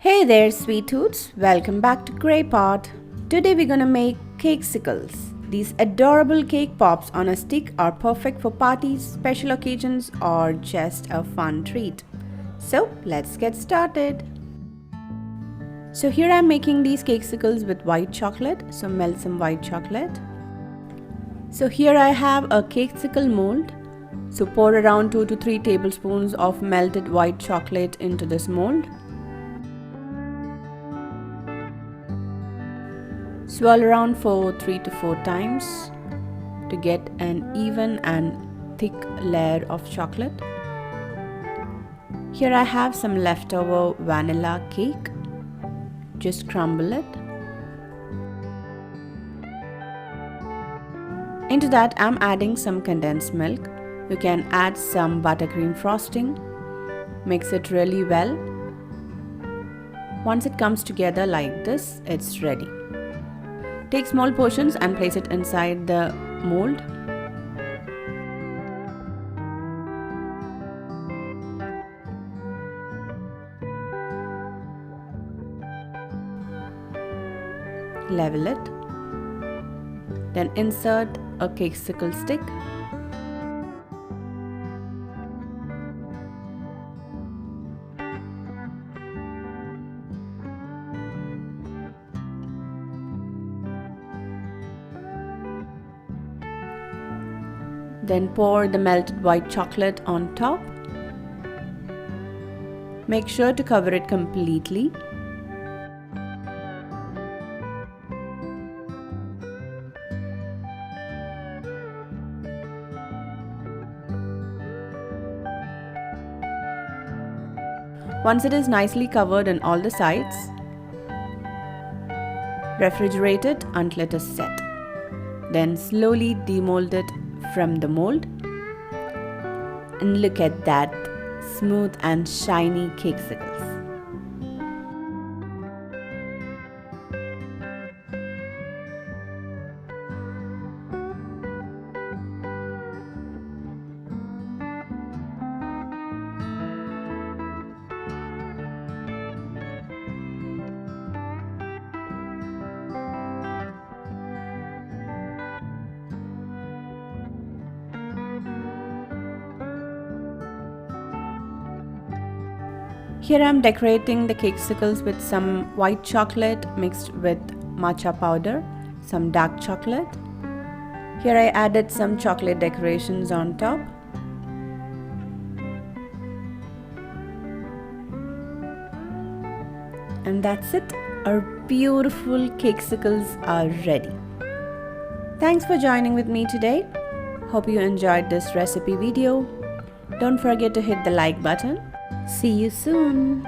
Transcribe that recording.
Hey there, sweet toots! Welcome back to Grey Pot. Today we're gonna make Cakesicles. These adorable cake pops on a stick are perfect for parties, special occasions, or just a fun treat. So let's get started. So here I'm making these Cakesicles with white chocolate. So melt some white chocolate. So here I have a Cakesicle mold. So pour around 2 to 3 tablespoons of melted white chocolate into this mold. Swirl around for 3 to 4 times to get an even and thick layer of chocolate. Here I have some leftover vanilla cake. Just crumble it. Into that I'm adding some condensed milk. You can add some buttercream frosting. Mix it really well. Once it comes together like this, it's ready. Take small portions and place it inside the mold. Level it. Then insert a Cakesicle stick. Then pour the melted white chocolate on top. Make sure to cover it completely. Once it is nicely covered on all the sides, refrigerate it until it is set. Then slowly demold it from the mold. And look at that smooth and shiny Cakesicles. Here I am decorating the Cakesicles with some white chocolate mixed with matcha powder, some dark chocolate. Here I added some chocolate decorations on top. And that's it. Our beautiful Cakesicles are ready. Thanks for joining with me today. Hope you enjoyed this recipe video. Don't forget to hit the like button. See you soon.